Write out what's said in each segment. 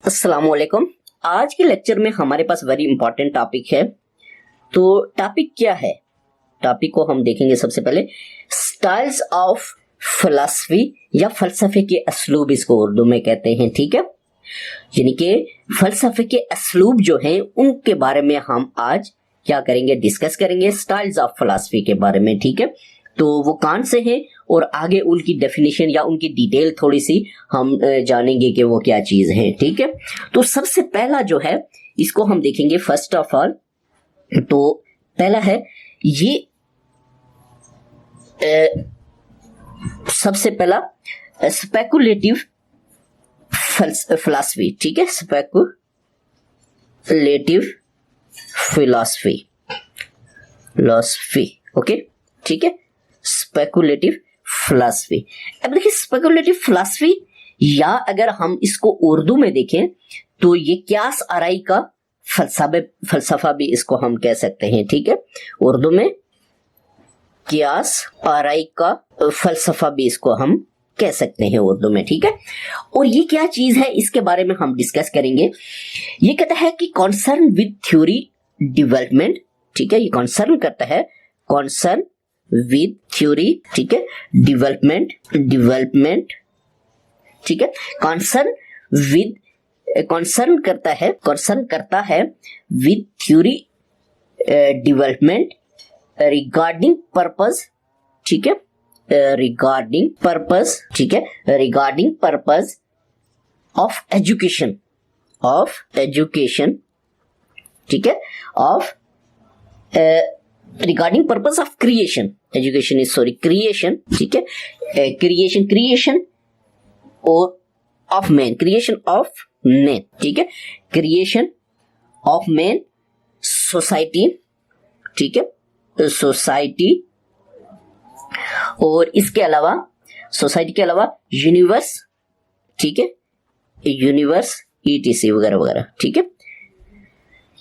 अस्सलामुअलैकुम। आज के लेक्चर में हमारे पास वेरी इंपॉर्टेंट टॉपिक है। तो टॉपिक क्या है? टॉपिक को हम देखेंगे सबसे पहले स्टाइल्स ऑफ फिलॉसफी या फलसफे के असलूब, इसको उर्दू में कहते हैं। ठीक है, यानी कि फलसफे के असलूब जो हैं उनके बारे में हम आज क्या करेंगे, डिस्कस करेंगे स्टाइल्स ऑफ फिलॉसफी के बारे में। ठीक है, तो वो कौन से हैं और आगे उनकी डेफिनेशन या उनकी डिटेल थोड़ी सी हम जानेंगे कि वो क्या चीज है। ठीक है, तो सबसे पहला जो है इसको हम देखेंगे फर्स्ट ऑफ ऑल। तो पहला है ये सबसे पहला स्पेकुलेटिव फिलॉसफी। ठीक है, स्पेकुलेटिव फिलॉसफी ओके। ठीक है, स्पेकुलेटिव फिलॉसफी। अब देखिए स्पेकुलेटिव फिलॉसफी या अगर हम इसको उर्दू में देखें तो ये क्यास आराई का फलसफा भी इसको हम कह सकते हैं। ठीक है, उर्दू में क्यास आराई का फलसफा भी इसको हम कह सकते हैं उर्दू में। ठीक है, और ये क्या चीज है इसके बारे में हम डिस्कस करेंगे। ये कहता है कि कॉन्सर्न विद थ्योरी डेवलपमेंट। ठीक है, ये कॉन्सर्न करता है कॉन्सर्न विद थ्योरी। ठीक है, डेवलपमेंट। ठीक है, कॉन्सर्न करता है with theory development regarding purpose. ठीक है, रिगार्डिंग पर्पस ऑफ एजुकेशन। ठीक है, of regarding purpose of creation. Creation. ठीक है, क्रिएशन और of man, creation of man. ठीक है, क्रिएशन ऑफ मैन, सोसाइटी। ठीक है, सोसाइटी और इसके अलावा सोसाइटी के अलावा यूनिवर्स। ठीक है, यूनिवर्स ETC वगैरह वगैरह। ठीक है,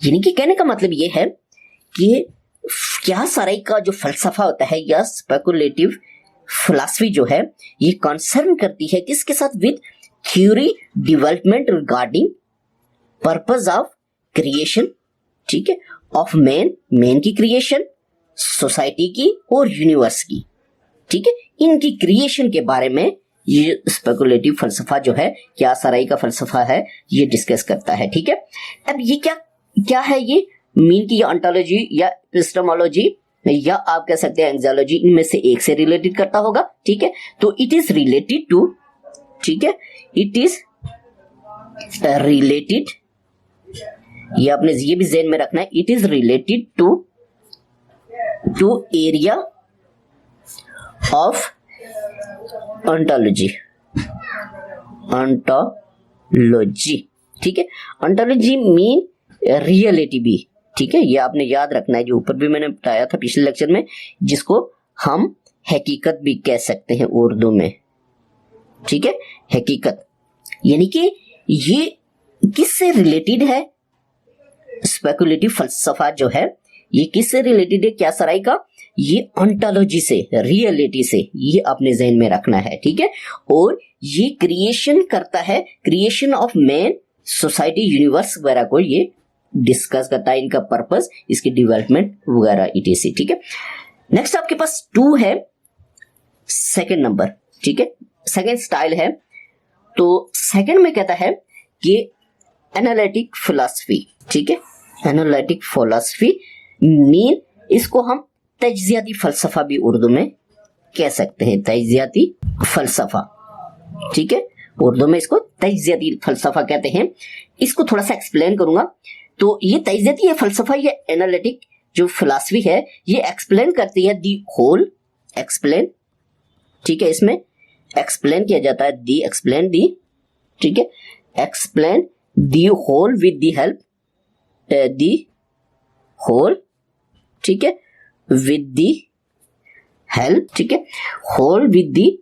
यानी कि कहने का मतलब ये है कि क्या साराई का जो फलसफा होता है या स्पेकुलेटिव फिलॉसफी जो है ये कंसर्न करती है किसके साथ, with theory development regarding purpose of creation. ठीक है, ऑफ मैन की क्रिएशन, सोसाइटी की और यूनिवर्स की। ठीक है, इनकी क्रिएशन के बारे में ये स्पेकुलेटिव फलसफा जो है, क्या साराई का फलसफा है, ये डिस्कस करता है। ठीक है, अब ये क्या है, ये मीन की या ऑन्टोलॉजी या एपिस्टेमोलॉजी या आप कह सकते हैं एंग्जायोलॉजी, इनमें से एक से रिलेटेड करता होगा। ठीक है, तो इट इज रिलेटेड टू, ठीक है, इट इज रिलेटेड, ये आपने ये भी ज़हन में रखना है, it is related to area of ontology. ठीक है, ऑन्टोलॉजी मीन रियलिटी भी। ठीक है, ये आपने याद रखना है, जो ऊपर भी मैंने बताया था पिछले लेक्चर में, जिसको हम हकीकत भी कह सकते हैं उर्दू में। ठीक है, हकीकत, यानी कि ये किससे रिलेटेड है, स्पेकुलेटिव फलसफा जो है ये किससे रिलेटेड है, क्या सराय का, ये ऑन्टोलॉजी से, रियलिटी से, ये अपने जहन में रखना है। ठीक है, और ये क्रिएशन करता है, creation of man, society, universe वगैरह को ये डिस्कस करता है, इनका पर्पस, इसकी डेवलपमेंट वगैरह ETC। ठीक है, नेक्स्ट आपके पास 2 है, सेकंड नंबर। ठीक है, सेकंड स्टाइल है। तो सेकंड में कहता है कि एनालिटिक फिलॉसफी। ठीक है, एनालिटिक फिलॉसफी मीन, इसको हम तज्जियाती फलसफा भी उर्दू में कह सकते हैं, तज्जियाती फलसफा। ठीक है, उर्दू में इसको तज्जियाती फलसफा कहते हैं। इसको थोड़ा सा एक्सप्लेन करूंगा। तो ये तज्जियाती फलसफा, ये एनालिटिक जो फिलॉसफी है, ये एक्सप्लेन करती है दी होल, एक्सप्लेन। ठीक है, इसमें एक्सप्लेन किया जाता है, दी एक्सप्लेन दी। ठीक है, explain the whole with the help, the whole. ठीक है, विद दी हेल्प। ठीक है, whole with the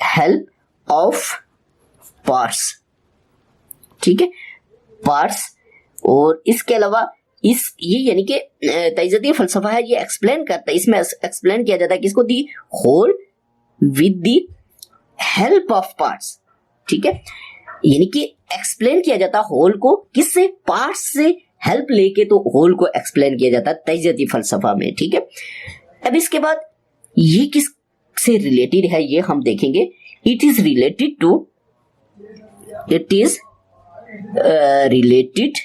help of parts. ठीक है, पार्ट्स, और इसके अलावा ये यानी कि तज्जियाती फलसफा है, ये एक्सप्लेन करता है, इसमें एक्सप्लेन किया जाता है किसको, the whole with the help of parts. ठीक है, यानी कि एक्सप्लेन किया जाता है होल को किससे, पार्ट्स से हेल्प लेके तो होल को एक्सप्लेन किया जाता है तजदीदी फलसफा में, ठीक है। अब इसके बाद ये किस से रिलेटेड है ये हम देखेंगे। It is related to, it is related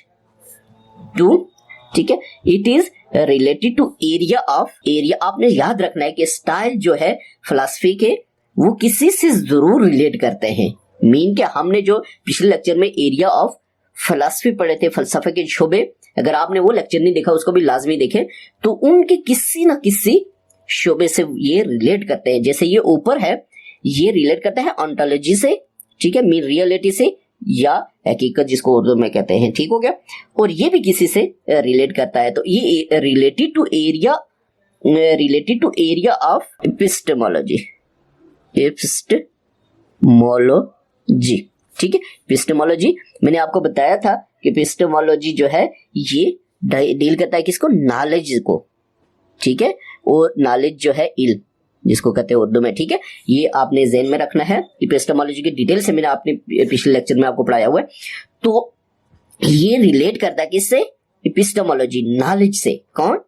to, ठीक है, it is related to area of, area आपने याद रखना है कि स्टाइल जो है फिलॉसफी के वो किसी से जरूर रिलेट करते हैं। मीन के हमने जो पिछले लेक्चर में एरिया ऑफ फिलॉसफी पढ़े थे, फलसफे के शोबे, अगर आपने वो लेक्चर नहीं देखा उसको भी लाजमी देखें, तो उनके किसी ना किसी शोबे से ये रिलेट करते हैं। जैसे ये ऊपर है, ये रिलेट करता है ऑन्टोलॉजी से, ठीक है, मीन रियलिटी से या हकीकत जिसको उर्दू में कहते हैं, ठीक हो गया। और ये भी किसी से रिलेट करता है, तो ये related to area, related to area of epistemology, epistemology, ठीक है। एपिस्टेमोलॉजी मैंने आपको बताया था कि एपिस्टेमोलॉजी जो है ये डील करता है किसको, नॉलेज को, ठीक है, और नॉलेज जो है इल्म जिसको कहते हैं उर्दू में, ठीक है। ये आपने ज़हन में रखना है। एपिस्टेमोलॉजी की डिटेल से मैंने आपने पिछले लेक्चर में आपको पढ़ाया हुआ है। तो ये रिलेट करता है किससे, एपिस्टेमोलॉजी नॉलेज से, कौन,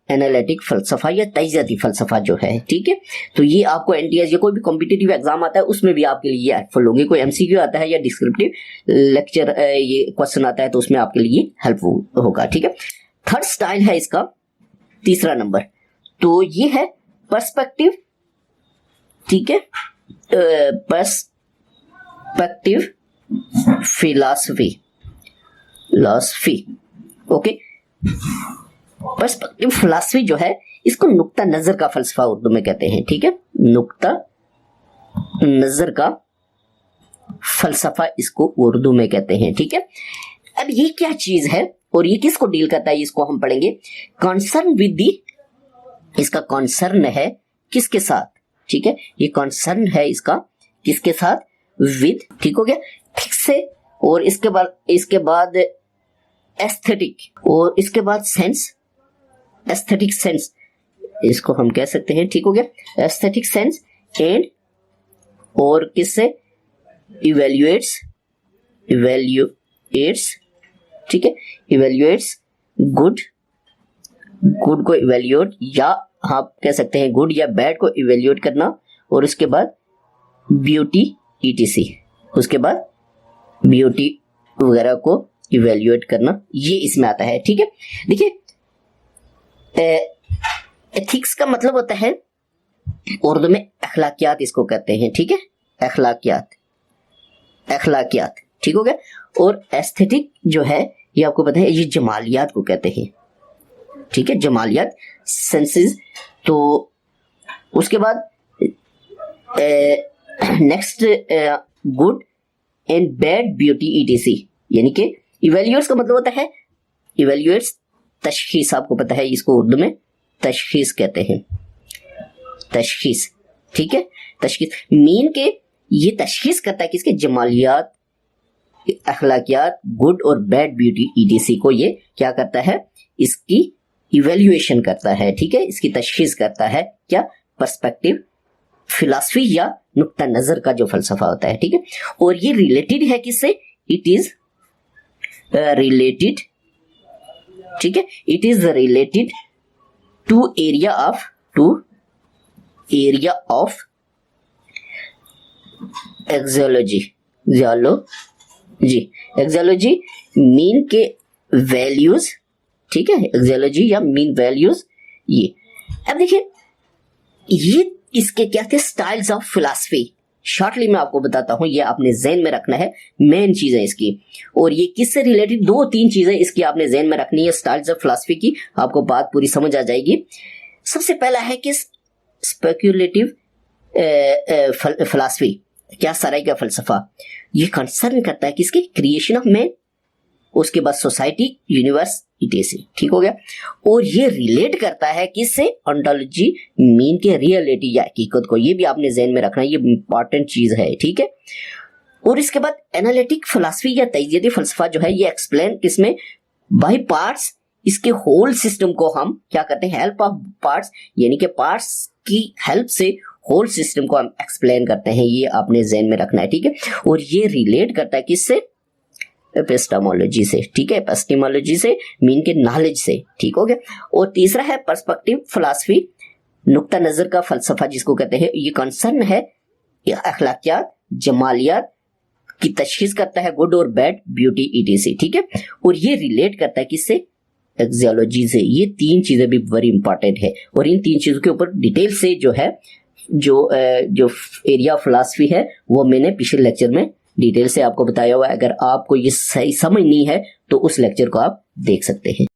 एनालिटिक फलसफा या तजदीदी फलसफा जो है, ठीक है। तो ये आपको एनटीएस या कोई भी कॉम्पिटिटिव एग्जाम आता है उसमें भी आपके लिए हेल्पफुल होंगे। कोई एमसीक्यू आता है या डिस्क्रिप्टिव लेक्चर ये क्वेश्चन आता है तो उसमें आपके लिए हेल्पफुल होगा, ठीक है। थर्ड स्टाइल है इसका तीसरा नंबर, तो ये है पर्सपेक्टिव, ठीक है, perspective philosophy, okay. Perspective philosophy जो है इसको नुक्ता नजर का फलसफा उर्दू में कहते हैं, ठीक है, नुक्ता नजर का फलसफा इसको उर्दू में कहते हैं, ठीक है। अब ये क्या चीज है और ये किसको डील करता है इसको हम पढ़ेंगे। कंसर्न विद दी, इसका कंसर्न है किसके साथ, ठीक है, ये कंसर्न है इसका किसके साथ, विद, ठीक हो गया, ठीक से। और इसके बाद एस्थेटिक, और इसके बाद सेंस, एस्थेटिक सेंस इसको हम कह सकते हैं, ठीक हो गया, एस्थेटिक सेंस एंड, और किससे, इवेल्युएट्स, ठीक है, इवेल्युएट्स गुड को इवेल्युएट, या आप कह सकते हैं गुड या बैड को इवेल्युएट करना, और उसके बाद ब्यूटी ईटीसी, उसके बाद ब्यूटी वगैरह को इवेल्युएट करना, ये इसमें आता है, ठीक है। देखिए एथिक्स का मतलब होता है उर्दू में अखलाकियात इसको कहते हैं, ठीक है, अखलाकियात, ठीक हो गया। और एस्थेटिक जो है ये आपको पता है ये जमालियात को कहते हैं, ठीक है, जमालियात सेंसेस। तो उसके बाद next good and bad beauty etc, यानी कि इवेल्युएट्स का मतलब होता है, इवेल्युएट्स तशखीस, आपको पता है इसको उर्दू में तशखीस कहते हैं, तशखीस, ठीक है, तशखीस मीन के ये तशखीस करता है किसके, जमालियात, अखलाकियात, गुड और बैड ब्यूटी ईटीसी को ये क्या करता है, इसकी इवेल्युएशन करता है, ठीक है, इसकी तशखीस करता है, क्या, पर्सपेक्टिव फिलॉसफी या नुक्ता नजर का जो फलसफा होता है, ठीक है। और ये रिलेटेड है किससे, इट इज रिलेटेड, ठीक है, it is related to area of axiology, axiology mean के वैल्यूज, ठीक है, एक्सोलॉजी या मीन वैल्यूज। ये अब देखिए ये इसके क्या थे, स्टाइल्स ऑफ फिलॉसफी, शॉर्टली मैं आपको बताता हूं, ये आपने ज़हन में रखना है, मेन चीजें इसकी। और ये किससे रिलेटेड, 2-3 चीजें इसकी आपने ज़हन में रखनी है स्टाइल्स ऑफ फिलॉसफी की, आपको बात पूरी समझ आ जाएगी। सबसे पहला है कि स्पेक्युलेटिव फिलॉसफी, क्या सराय का फलसफा, ये कंसर्न करता है किसकी, क्रिएशन ऑफ मैन, उसके बाद सोसाइटी, यूनिवर्स, इटीसी, ठीक हो गया। और ये रिलेट करता है किससे, ओंटोलॉजी मीन के रियलिटी या हकीकत को, ये भी आपने ज़हन में रखना है, ये इंपॉर्टेंट चीज है, ठीक है। और इसके बाद एनालिटिक फिलॉसफी या तजदीदी फलसफा जो है ये एक्सप्लेन किसमें, बाय पार्ट्स, इसके होल सिस्टम को हम क्या करते हैं, हेल्प ऑफ पार्ट्स, यानी कि पार्ट्स की हेल्प से होल सिस्टम को हम एक्सप्लेन करते हैं, ये आपने ज़हन में रखना है, ठीक है। और ये रिलेट करता है किससे, एपिस्टेमोलॉजी से, ठीक है, एपिस्टेमोलॉजी से मीन के नॉलेज से, ठीक हो गया। और तीसरा है पर्सपेक्टिव फिलॉसफी, नुक्ता नजर का फलसफा जिसको कहते हैं। ये कंसर्न है अखलाकियात, जमालियात की तशखीस करता है, गुड और बैड, ब्यूटी ईटीसी, ठीक है। और ये रिलेट करता है किससे, एक्सियोलॉजी से। ये तीन चीजें भी वेरी इंपॉर्टेंट है और इन तीन चीजों के ऊपर डिटेल से जो है जो एरिया ऑफ फिलॉसफी है वो मैंने पिछले लेक्चर में डिटेल से आपको बताया हुआ है। अगर आपको ये सही समझ नहीं है तो उस लेक्चर को आप देख सकते हैं।